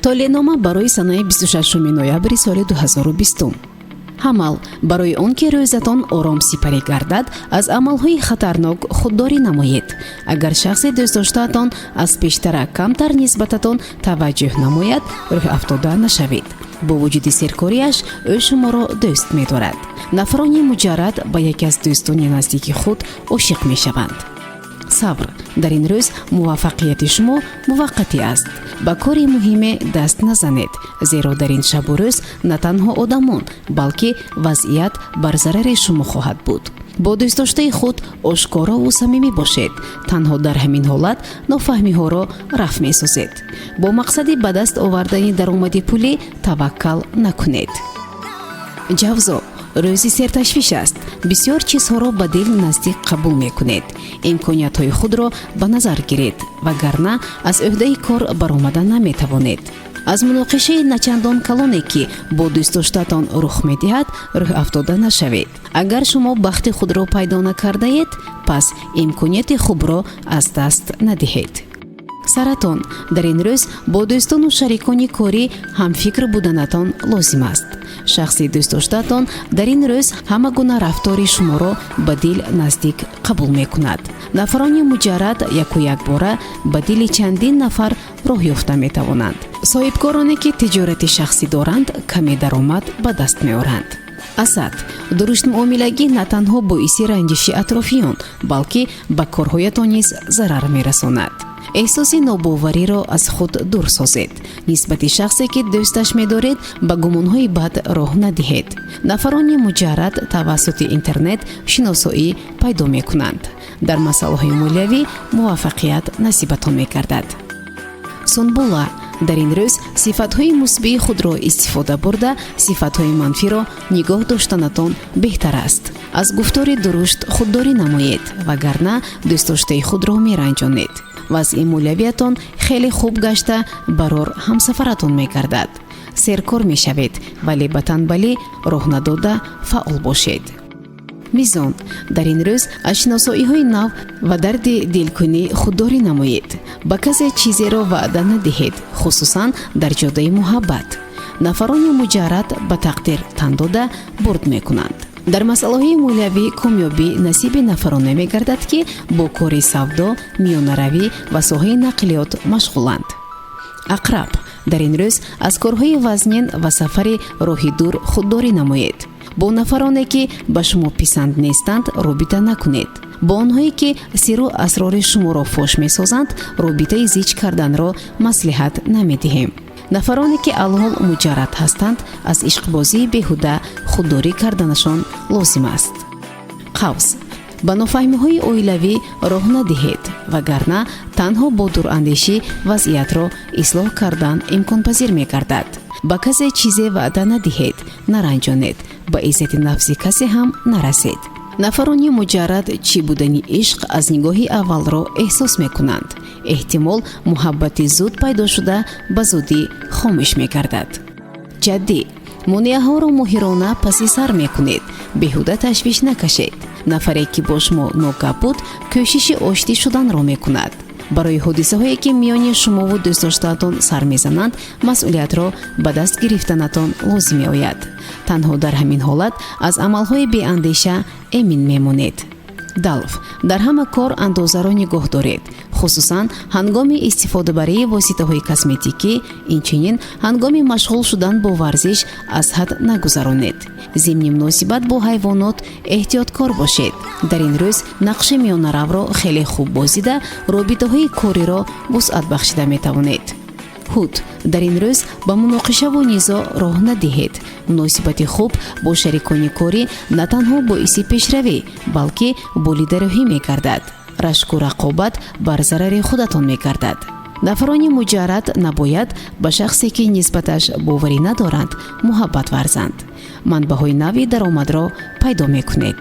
толенома барои санаи 26 ноябри соли 2020. ҳамал барои он ки рӯзатон ором сипарӣ гардад, аз амалҳои хатарнок худдорӣ намоед. агар шахси дӯстдоштаатон аз пештара камтар нисбататон таваҷҷӯҳ намояд, рӯҳафтода нашавед. бо вуҷуди серкориаш ӯ шуморо дӯст медорад. нафарони муҷаррад ба яке аз дӯстони наздики худ ошиқ мешаванд. сабр. дар ин рӯз муваффақияти шумо муваққатӣ аст. ба кори муҳиме даст назанед, зеро дар ин шабу рӯз на танҳо одамон, балки вазъият бар зарари шумо хоҳад буд. бо дӯстдоштаи худ ошкорову самимӣ бошед. танҳо дар ҳамин ҳолат нофаҳмиҳоро рафъ месозед. бо мақсади ба даст овардани даромади пулӣ таваккал накунед. ҷавзо. рӯзи серташвиш аст. бисёр чизҳоро ба дил наздик қабул мекунед. имкониятҳои худро ба назар гиред, вагарна аз ӯҳдаи кор баромада наметавонед. аз муноқишаи начандон калоне ки бо дӯстдоштаатон рух медиҳад, рӯҳафтода нашавед. агар шумо бахти худро пайдо накардаед, пас имконияти хубро аз даст надиҳед. саратон. дар ин рӯз бо дӯстону шарикони корӣ ҳамфикр буданатон лозим аст. шахси дӯстдоштаатон дар ин рӯз ҳама гуна рафтори шуморо ба дил наздик қабул мекунад. нафарони муҷаррад яку якбора ба дили чандин нафар роҳ ёфта метавонанд. соҳибкороне ки тиҷорати шахсӣ доранд, каме даромад ба даст меоранд. асад. дуруштмуомилагӣ на танҳо боиси ранҷиши атрофиён, балки ба корҳоятон низ зарар мерасонад. эҳсоси нобовариро аз худ дур созед. нисбати шахсе ки дӯсташ медоред, ба гумонҳои бад роҳ надиҳед. нафарони муҷаррад тавассути интернет шиносоӣ пайдо мекунанд. дар масъалаҳои молиявӣ муваффақият насибатон мегардад. сунбула. дар ин рӯз сифатҳои мусбии худро истифода бурда, сифатҳои манфиро нигоҳ доштанатон беҳтар аст. аз гуфтори дурушт худдорӣ намоед, вагарна дӯстдоштаи худро меранҷонед. вазъи молиявиятон хеле хуб гашта барор ҳамсафаратон мегардад. серкор мешавед, вале ба танбалӣ роҳ надода фаъол бошед. мизон. дар ин рӯз аз шиносоиҳои нав ва дарди дилкунӣ худдорӣ намоед. ба касе чизеро ваъда надиҳед, хусусан дар ҷодаи муҳаббат. нафарони муҷаррад ба тақдир тан дода бурд мекунанд. дар масъалаҳои молиявӣ комёбӣ насиби нафароне мегардад ки бо кори савдо, миёнаравӣ ва соҳаи нақлиёт машғуланд. ақраб. дар ин рӯз аз корҳои вазнин ва сафари роҳи дур худдорӣ намоед. бо нафароне ки ба шумо писанд нестанд робита накунед. бо онҳое ки сирру асрори шуморо фош месозанд, робитаи зич карданро маслиҳат намедиҳем. нафароне ки алҳол муҷаррад ҳастанд, аз ишқбозии беҳуда худдорӣ карданашон лозим аст. қавс. ба нофаҳмиҳои оилавӣ роҳ надиҳед, вагарна танҳо бо дурандешӣ вазъиятро ислоҳ кардан имконпазир мегардад. ба касе чизе ваъда надиҳед, наранҷонед, ба иззати нафси касе ҳам нарасед. нафарони муҷаррад чӣ будани ишқ аз нигоҳи аввалро эҳсос мекунанд. эҳтимол муҳаббати зуд пайдо шуда ба зудӣ хомӯш мегардад. ҷаддӣ. монеаҳоро моҳирона паси сар мекунед. беҳуда ташвиш накашед. нафаре ки бо шумо ногап буд, кӯшиши оштӣ шуданро мекунад. барои ҳодисаҳое ки миёни шумову дӯстдоштаатон сар мезананд, масъулиятро ба даст гирифтанатон лозим меояд. танҳо дар ҳамин ҳолат аз амалҳои беандеша эмин мемонед. далв. дар ҳама кор андозаро нигоҳ доред, хусусан ҳангоми истифодабарии воситаҳои косметикӣ. инчунин ҳангоми машғул шудан бо варзиш аз ҳад нагузаронед. зимни муносибат бо ҳайвонот эҳтиёткор бошед. дар ин рӯз нақши миёнаравро хеле хуб бозида, робитаҳои кориро вусъат бахшида метавонед. ҳуд. дар ин рӯз ба муноқишаву низоъ роҳ надиҳед. муносибати хуб бо шарикони корӣ на танҳо боиси пешравӣ, балки болидароҳӣ мегардад. рашку рақобат бар зарари худатон мегардад. нафарони муҷаррад набояд ба шахсе ки нисбаташ боварӣ надоранд муҳаббат варзанд. манбаъҳои нави даромадро пайдо мекунед.